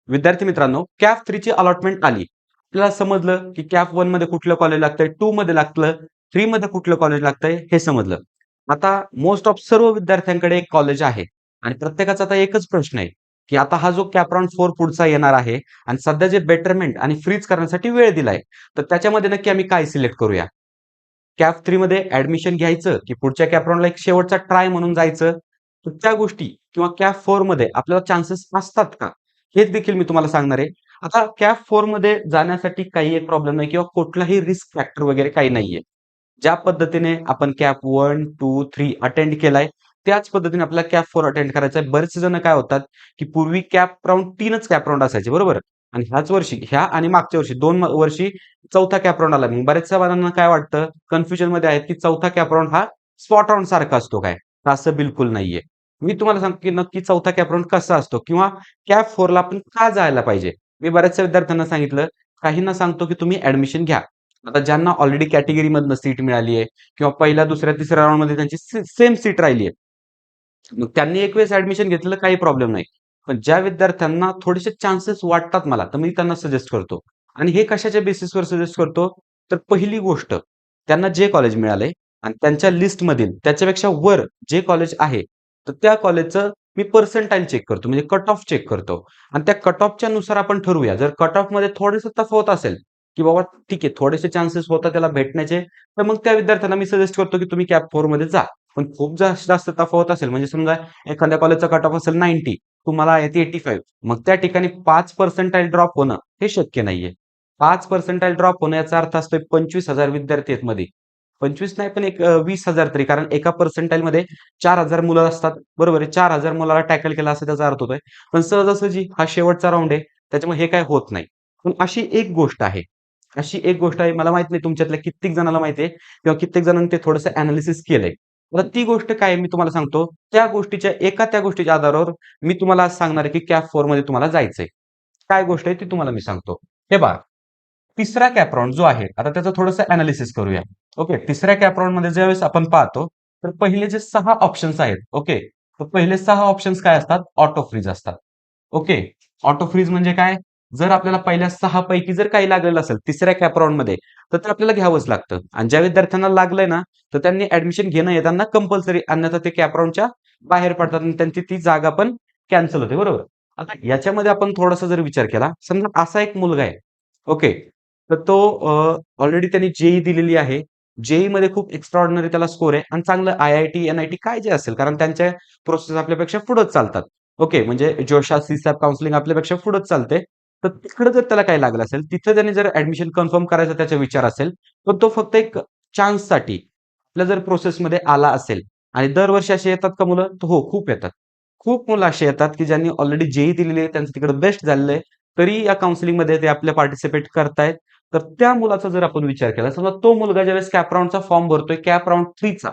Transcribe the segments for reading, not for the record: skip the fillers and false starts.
विद्यार्थी मित्रांनो, कॅप 3 ची अलॉटमेंट आली. आपल्याला समजलं की कॅप 1 मध्ये कुठलं कॉलेज लागतंय, 2 मध्ये लागतं, 3 मध्ये कुठलं कॉलेज लागतंय हे समजलं. आता मोस्ट ऑफ सर्व विद्यार्थ्यांकडे एक कॉलेज आहे आणि प्रत्येकाचा आता एकच प्रश्न आहे, की आता हा जो कॅप राउंड 4 पुढचा येणार आहे आणि सध्या जे बेटरमेंट आणि फ्रीज करण्यासाठी वेळ दिलाय, तर त्याच्यामध्ये नक्की आम्ही काय सिलेक्ट करूया? कॅप 3 मध्ये ॲडमिशन घ्यायचं, की पुढच्या कॅप राउंडला एक शेवटचा ट्राय म्हणून जायचं? तर त्या गोष्टी किंवा कॅप 4 मध्ये आपल्याला चान्सेस असतात का? हेच देखील मी तुम्हाला सांगणार आहे. आता कॅप 4 मध्ये जाण्यासाठी काही एक प्रॉब्लेम नाही किंवा कुठलाही रिस्क फॅक्टर वगैरे काही नाहीये. ज्या पद्धतीने आपण कॅप 1, 2, 3 अटेंड केलाय, त्याच पद्धतीने आपल्याला कॅप 4 अटेंड करायचा आहे. बरेचसे जण काय होतात, की पूर्वी कॅप राउंड 3च कॅप राउंड असायचे बरोबर? आणि ह्याच वर्षी ह्या आणि मागच्या वर्षी 2 वर्षी चौथा कॅप राउंड आला. मग बऱ्याचशा जणांना काय वाटतं, कन्फ्युजनमध्ये आहेत, की चौथा कॅप राउंड हा स्पॉट राउंड सारखा असतो काय? तर असं बिलकुल नाहीये. मी तुम्हाला सांगतो, की नक्की चौथा कॅप राउंड कसा असतो किंवा कॅप 4 ला आपण का जायला पाहिजे? मी बऱ्याचशा विद्यार्थ्यांना सांगितलं, काहींना सांगतो, की तुम्ही ॲडमिशन घ्या. आता ज्यांना ऑलरेडी कॅटेगरीमधनं सीट मिळाली आहे किंवा पहिल्या, दुसऱ्या, तिसऱ्या राउंडमध्ये त्यांची सेम सीट राहिली आहे. मग त्यांनी एक वेळेस ॲडमिशन घेतलेलं काही प्रॉब्लेम नाही. पण ज्या विद्यार्थ्यांना थोडेसे चान्सेस वाटतात मला, तर मी त्यांना सजेस्ट करतो. आणि हे कशाच्या बेसिसवर सजेस्ट करतो? तर पहिली गोष्ट, त्यांना जे कॉलेज मिळालंय आणि त्यांच्या लिस्टमधील त्याच्यापेक्षा वर जे कॉलेज आहे, तर त्या कॉलेजचं मी पर्सेंटाइल चेक करतो. म्हणजे कट ऑफ चेक करतो. आणि त्या कट ऑफच्या नुसार आपण ठरवूया. जर कट ऑफमध्ये थोडंसं तफावत असेल, की बाबा ठीक आहे, थोडेसे चान्सेस होतात त्याला भेटण्याचे, तर मग त्या विद्यार्थ्यांना मी सजेस्ट करतो, की तुम्ही कॅप 4 मध्ये जा. पण खूप जास्त जास्त तफावत असेल, म्हणजे समजा एखाद्या कॉलेजचा कट ऑफ असेल 90, तुम्हाला येते 85, मग त्या ठिकाणी 5 पर्सेंटाइल ड्रॉप होणं हे शक्य नाहीये. 5 पर्सेंटाइल ड्रॉप होणं याचा अर्थ असतोय 25,000 विद्यार्थी आहेत मध्ये. 25 नाही पण एक 20,000 तरी, कारण एका पर्सेंटाइलमध्ये 4,000 मुलं असतात. बरोबर आहे. 4,000 मुलाला टॅकल केला असा त्याचा अर्थ होतोय. पण सहजासहजी हा शेवटचा राउंड आहे. त्याच्यामुळे हे काही होत नाही. पण अशी एक गोष्ट आहे. अशी एक गोष्ट आहे, मला माहित नाही तुमच्यातल्या कित्येक जणाला माहिती आहे किंवा कित्येक जणांनी ते थोडंसं एनालिसिस केलंय. आता ती गोष्ट काय आहे मी तुम्हाला सांगतो. त्या गोष्टीच्या आधारावर मी तुम्हाला आज सांगणार आहे, की कॅप 4 मध्ये तुम्हाला जायचंय. काय गोष्ट आहे ती तुम्हाला मी सांगतो. हे पहा, तिसरा कॅप राउंड जो आहे, आता त्याचं थोडंसं एनालिसिस करूया. ओके. तिसऱ्या कॅप राउंडमध्ये ज्यावेळेस आपण पाहतो, तर पहिले जे 6 ऑप्शन्स आहेत. ओके. तर पहिले 6 ऑप्शन्स काय असतात? ऑटो फ्रीज असतात. ओके. ऑटो फ्रीज म्हणजे काय? जर आपल्याला पहिल्या 6 पैकी जर काही लागलेलं असेल तिसऱ्या कॅप राउंडमध्ये, तर ते आपल्याला घ्यावंच लागतं. आणि ज्या विद्यार्थ्यांना लागलंय ना, तर त्यांनी ॲडमिशन घेणं येताना कंपल्सरी, अन्यथा ते कॅप राउंडच्या बाहेर पडतात आणि त्यांची ती जागा पण कॅन्सल होते. बरोबर? आता याच्यामध्ये आपण थोडासा जर विचार केला, समजा असा एक मुलगा आहे. ओके. तर तो ऑलरेडी त्यांनी जेईई दिलेली आहे. जेईईमध्ये खूप एक्स्ट्राऑर्डिनरी त्याला स्कोर आहे आणि चांगलं आय-आय-टी, एन-आय-टी काय जे असेल, कारण त्यांच्या प्रोसेस आपल्यापेक्षा पुढेच चालतात. ओके. म्हणजे जोशा, सीसॅप काउन्सिलिंग आपल्यापेक्षा पुढेच चालते. तर तिकडे जर त्याला काही लागलं असेल, तिथं त्याने जर ॲडमिशन कन्फर्म करायचा त्याचा विचार असेल, तर तो फक्त एक चान्ससाठी आपल्या जर प्रोसेसमध्ये आला असेल आणि दरवर्षी अशी येतात का मुलं? तर हो, खूप येतात. खूप मुलं अशी येतात, की ज्यांनी ऑलरेडी जेईई दिलेली आहे, त्यांचं तिकडे बेस्ट झालेलं आहे. तरी या काउन्सिलिंगमध्ये ते आपल्या पार्टिसिपेट करतायत. तर त्या मुलाचा जर आपण विचार केला, समजा तो मुलगा ज्यावेळेस कॅप राउंडचा फॉर्म भरतोय, कॅप राउंड 3 चा.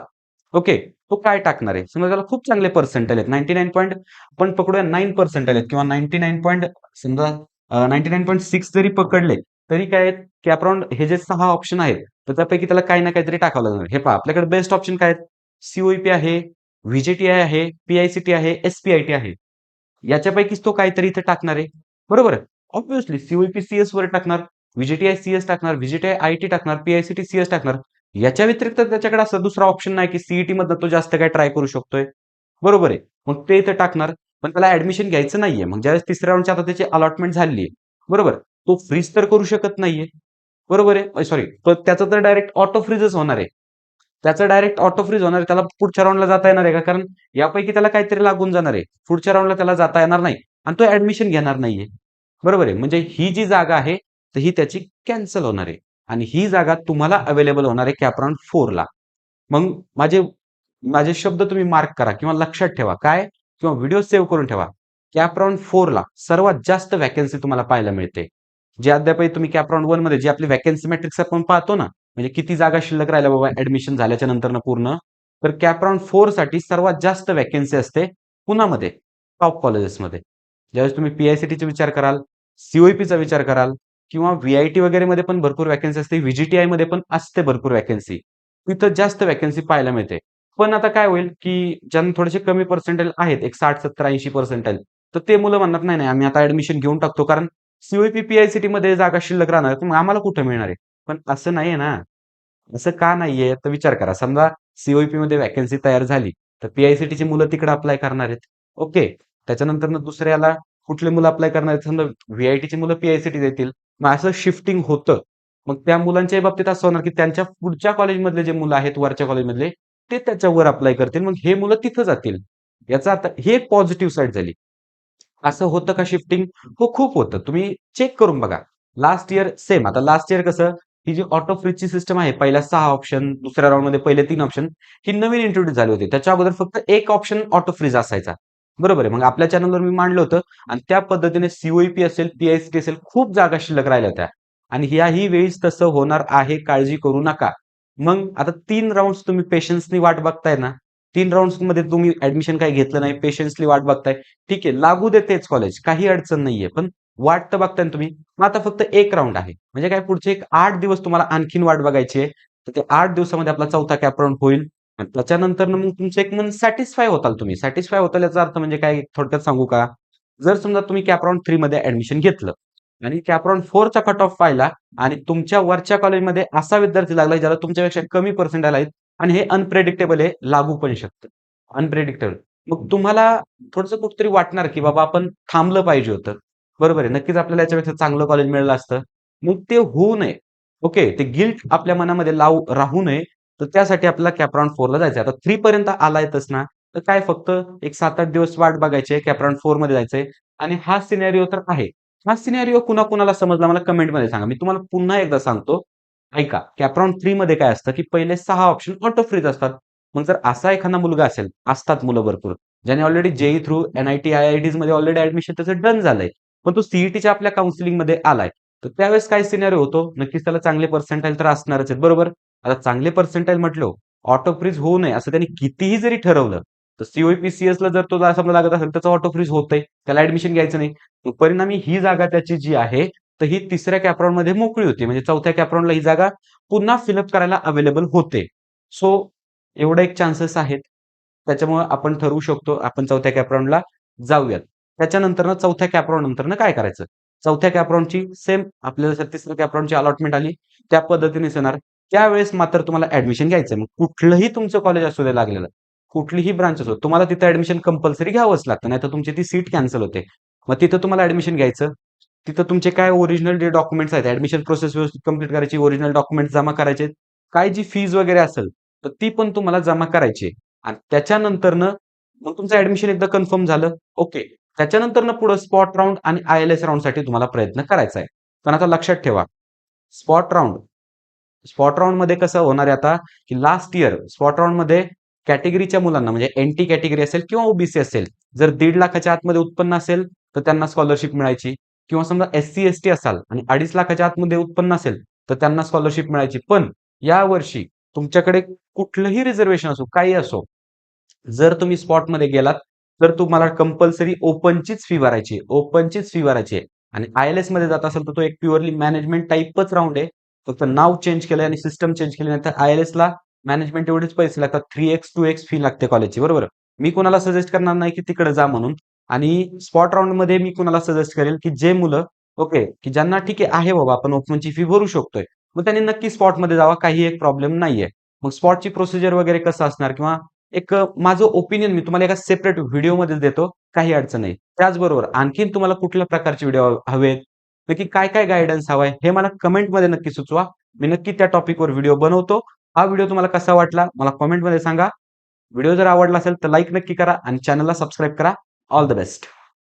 ओके. तो काय टाकणार आहे? समजा त्याला खूप चांगले पर्सेंटाइल आहेत. 99 पॉइंट आपण पकडूया 9 पर्सेंटाइल आहेत किंवा 99 पॉइंट समजा 99.6 जरी पकडले, तरी काय आहेत, कॅप राउंड हे जे 6 ऑप्शन आहेत, तर त्यापैकी त्याला काही ना काहीतरी टाकावं लागणार. हे पहा, आपल्याकडे बेस्ट ऑप्शन काय आहेत? सी आहे, व्ही-जे-टी-आय आहे, पी-आय-सी-टी आहे, एस-पी-आय-टी आहे. याच्यापैकीच तो काहीतरी इथे टाकणार आहे. बरोबर आहे. ऑब्व्हियसली सी-ओ-ई-पी सी-एसवर टाकणार, व्ही-जे-टी-आय सी-एस टाकणार, व्ही-जे-टी-आय आय-टी टाकणार, पी-आय-सी-टी सी-एस टाकणार. याच्या व्यतिरिक्त त्याच्याकडे असा दुसरा ऑप्शन नाही, की सी मधनं तो जास्त काय ट्राय करू शकतोय. बरोबर आहे. मग ते इथे टाकणार. पण त्याला ॲडमिशन घ्यायचं नाहीये. मग ज्यावेळेस तिसऱ्या राउंडची आता त्याची अलॉटमेंट झालेली आहे. बरोबर. तो फ्रीज तर करू शकत नाहीये. बरोबर आहे. सॉरी. त्याचं तर डायरेक्ट ऑटो फ्रीजच होणार आहे. त्याचं डायरेक्ट ऑटो फ्रीज होणार आहे. त्याला पुढच्या राउंडला जाता येणार आहे का? कारण यापैकी त्याला काहीतरी लागून जाणार आहे. पुढच्या राउंडला त्याला जाता येणार नाही आणि तो ॲडमिशन घेणार नाहीये. बरोबर आहे. म्हणजे ही जी जागा आहे, तर ही त्याची कॅन्सल होणार आहे आणि ही जागा तुम्हाला अवेलेबल होणार आहे कॅप राउंड 4 ला. मग माझे माझे शब्द तुम्ही मार्क करा किंवा लक्षात ठेवा. काय? किंवा व्हिडिओ सेव्ह करून ठेवा. कॅप राउंड 4 ला सर्वात जास्त व्हॅकन्सी तुम्हाला पाहायला मिळते. जे अद्यापही तुम्ही कॅप राउंड 1 मध्ये जी आपली व्हॅकन्सी मॅट्रिक्स आपण पाहतो ना, म्हणजे किती जागा शिल्लक राहिल्या बाबा ॲडमिशन झाल्याच्या नंतरनं पूर्ण. तर कॅप राउंड 4 साठी सर्वात जास्त व्हॅकन्सी असते पुण्यामध्ये, टॉप कॉलेजेसमध्ये. ज्यावेळेस तुम्ही पी-आय-सी-टीचा विचार कराल, सी-ओ-ई-पीचा विचार कराल किंवा व्ही-आय-टी वगैरेमध्ये पण भरपूर व्हॅकन्सी असते. व्ही-जी-टी-आयमध्ये पण असते भरपूर व्हॅकन्सी. तिथं जास्त व्हॅकन्सी पाहायला मिळते. पण आता काय होईल, की ज्यांना थोडेसे कमी पर्सेंटाइल आहेत, एक 60, 70, 80 पर्सेंटाइल, तर ते मुलं म्हणणार, "नाही, नाही, आम्ही आता ऍडमिशन घेऊन टाकतो, कारण सीओईपी, पीआयसीटी मध्ये जागा शिल्लक राहणार, तर मग आम्हाला कुठं मिळणार आहे?" पण असं नाहीये ना. असं का नाहीये? तर विचार करा. समजा सीओईपी मध्ये व्हॅकन्सी तयार झाली, तर पी-आय-सी-टीची मुलं तिकडे अप्लाय करणार आहेत. ओके. त्याच्यानंतरनं दुसऱ्याला कुठले मुलं अप्लाय करणार आहेत? समजा व्ही-आय-टीची मुलं पी-आय-सी-टीत येतील. मग असं शिफ्टिंग होतं. मग त्या मुलांच्याही बाबतीत असं होणार, की त्यांच्या पुढच्या कॉलेजमधले जे मुलं आहेत, वरच्या कॉलेजमधले, ते त्याच्यावर अप्लाय करतील. मग हे मुलं तिथं जातील. याचा अर्थ ही एक पॉझिटिव्ह साइड झाली. असं होतं का शिफ्टिंग? हो, खूप होतं. तुम्ही चेक करून बघा. Last year same. आता लास्ट इयर कसं, ही जी ऑटो फ्रीजची सिस्टम आहे, पहिल्या 6 ऑप्शन, दुसऱ्या राउंडमध्ये पहिले 3 ऑप्शन, ही नवीन इंट्रोड्यूस झाली होती. त्याच्या अगोदर फक्त एक ऑप्शन ऑटो फ्रीज असायचा. बरोबर आहे. मग आपल्या चॅनलवर मी मांडलं होतं आणि त्या पद्धतीने सीओईपी असेल, पी-आय-सी-टी असेल, खूप जागा शिल्लक राहिल्या होत्या. आणि ह्याही वेळेस तसं होणार आहे, काळजी करू नका. मग आता 3 राउंड्स तुम्ही पेशन्सनी वाट बघताय ना, 3 राउंड्समध्ये तुम्ही ॲडमिशन काही घेतलं नाही, पेशन्सली वाट बघताय. ठीक आहे, लागू दे तेच कॉलेज, काही अडचण नाहीये. पण वाट तर बघताय ना तुम्ही. मग आता फक्त एक राउंड आहे. म्हणजे काय, पुढचे एक 8 दिवस तुम्हाला आणखीन वाट बघायची आहे. तर ते 8 दिवसामध्ये आपला चौथा कॅप राउंड होईल आणि त्याच्यानंतर मग तुमचं एक मन सॅटिस्फाय होताल तुम्ही. सॅटिस्फाय होताल याचा अर्थ म्हणजे काय, थोडक्यात सांगू का? जर समजा तुम्ही कॅप राउंड 3 मध्ये ॲडमिशन घेतलं आणि कॅप राउंड 4 चा कट ऑफ पाहिला आणि तुमच्या वरच्या कॉलेजमध्ये असा विद्यार्थी लागला ज्याला तुमच्यापेक्षा कमी पर्सेंटाइल आहेत आणि हे अनप्रेडिक्टेबल आहे, लागू पण शकतं. अनप्रेडिक्टेबल. मग तुम्हाला थोडंसं कुठेतरी वाटणार, की बाबा आपण थांबलं पाहिजे होतं. बरोबर आहे. नक्कीच आपल्याला याच्यापेक्षा चांगलं कॉलेज मिळालं असतं. मग ते होऊ नये. ओके. ते गिल्ट आपल्या मनामध्ये राहू नये. तर त्यासाठी आपल्याला कॅप राउंड 4 ला जायचं आता 3 पर्यंत आलायतच ना, तर काय फक्त एक 7-8 दिवस वाट बघायची आहे. कॅप राउंड 4 मध्ये जायचंय आणि हा सिनेरिओ तर आहे. हा सिनेरिओ कुणा-कुणाला समजला मला कमेंटमध्ये सांगा. मी तुम्हाला पुन्हा एकदा सांगतो. ऐका, कॅप राउंड 3 मध्ये काय असतं, की पहिले 6 ऑप्शन ऑटो फ्रीज असतात. मग जर असा एखादा मुलगा असेल, असतात मुलं भरपूर, ज्याने already JEE through N-I-T, I-I-tease मध्ये ऑलरेडी ॲडमिशन त्याचं डन झालंय. पण तो सीईटीच्या आपल्या काउन्सिलिंगमध्ये आलाय. तर त्यावेळेस काय सिनेरिओ होतो, नक्कीच त्याला चांगले पर्सेंटाइल तर असणारच आहेत, बरोबर? आता चांगले पर्सेंटाइल म्हटल्यावर ऑटो फ्रीज होऊ नये असं त्यांनी कितीही जरी ठरवलं, तर सीओई-पी-सी-एसला जर तो समजा लागत असेल, त्याचं ऑटो फ्रीज होतंय. त्याला ॲडमिशन घ्यायचं नाही. मग परिणामी ही जागा त्याची जी आहे, तर ही तिसऱ्या कॅप राउंडमध्ये मोकळी होती. म्हणजे चौथ्या कॅप राउंडला ही जागा पुन्हा फिलअप करायला अवेलेबल होते. सो एवढे एक चान्सेस आहेत. त्याच्यामुळे आपण ठरवू शकतो, आपण चौथ्या कॅप राउंडला जाऊयात. त्याच्यानंतरनं चौथ्या कॅप राउंड नंतरनं काय करायचं? चौथ्या कॅप राउंडची सेम आपल्याला जर तिसऱ्या कॅप राउंडची अलॉटमेंट आली, त्या पद्धतीनेच येणार. त्यावेळेस मात्र तुम्हाला ॲडमिशन घ्यायचंय. मग कुठलंही तुमचं कॉलेज असू दे लागलेलं, कुठलीही ब्रांच असो, तुम्हाला तिथं ॲडमिशन कंपल्सरी घ्यावंच लागतं. नाहीतर तुमची ती सीट कॅन्सल होते. मग तिथं तुम्हाला ॲडमिशन घ्यायचं. तिथं तुमचे काय ओरिजिनल जे डॉक्युमेंट्स आहेत, ॲडमिशन प्रोसेस व्यवस्थित कंप्लीट करायची, ओरिजिनल डॉक्युमेंट्स जमा करायचे. काय जी फीज वगैरे असेल, तर ती पण तुम्हाला जमा करायची आहे. आणि त्याच्यानंतरनं मग तुमचं ॲडमिशन एकदा कन्फर्म झालं, ओके. त्याच्यानंतरनं पुढं स्पॉट राउंड आणि आय-एल-एस राउंडसाठी तुम्हाला प्रयत्न करायचा आहे. पण आता लक्षात ठेवा, स्पॉट राउंड स्पॉट राउंडमध्ये कसं होणार आहे आता, की लास्ट इयर स्पॉट राउंडमध्ये कॅटेगरीच्या मुलांना म्हणजे एन-टी कॅटेगरी असेल किंवा ओ-बी-सी असेल, जर 1.5 लाखाच्या आतमध्ये उत्पन्न असेल, तर त्यांना स्कॉलरशिप मिळायची किंवा समजा एस-सी, एस-टी असाल आणि 2.5 लाखाच्या आतमध्ये उत्पन्न असेल, तर त्यांना स्कॉलरशिप मिळायची. पण यावर्षी तुमच्याकडे कुठलंही रिझर्व्हेशन असो, काही असो, जर तुम्ही स्पॉटमध्ये गेलात, तर तुम्हाला कंपल्सरी ओपनचीच फी भरायची आहे. ओपनचीच फी भरायची आहे. आणि आय-एल-एसमध्ये जात असेल, तर तो एक प्युअरली मॅनेजमेंट टाइपच राउंड आहे. फक्त नाव चेंज केलंय आणि सिस्टम चेंज केली नाही, तर आय-एल-एसला मॅनेजमेंट एवढेच पैसे लागतात. 3x, 2x फी लागते कॉलेजची, बरोबर? मी कुणाला सजेस्ट करणार नाही, की तिकडे जा म्हणून. आणि स्पॉट राउंडमध्ये मी कुणाला सजेस्ट करेल, की जे मुलं ओके, की ज्यांना ठीक आहे बाबा आपण ओपनची फी भरू शकतोय. मग त्यांनी नक्की स्पॉटमध्ये जावा, काही एक प्रॉब्लेम नाहीये. मग स्पॉटची प्रोसिजर वगैरे कसं असणार किंवा एक माझं ओपिनियन मी तुम्हाला एका सेपरेट व्हिडिओमध्येच देतो. काही अडचण नाही. त्याचबरोबर आणखीन तुम्हाला कुठल्या प्रकारचे व्हिडिओ हवेत, नक्की काय-काय गाईडन्स हवाय, हे मला कमेंटमध्ये नक्की सुचवा. मी नक्की त्या टॉपिकवर व्हिडिओ बनवतो. हा व्हिडिओ तुम्हाला कसा वाटला मला कमेंटमध्ये सांगा. व्हिडिओ जर आवडला असेल तर लाईक नक्की करा आणि चॅनलला सबस्क्राईब करा. All the best.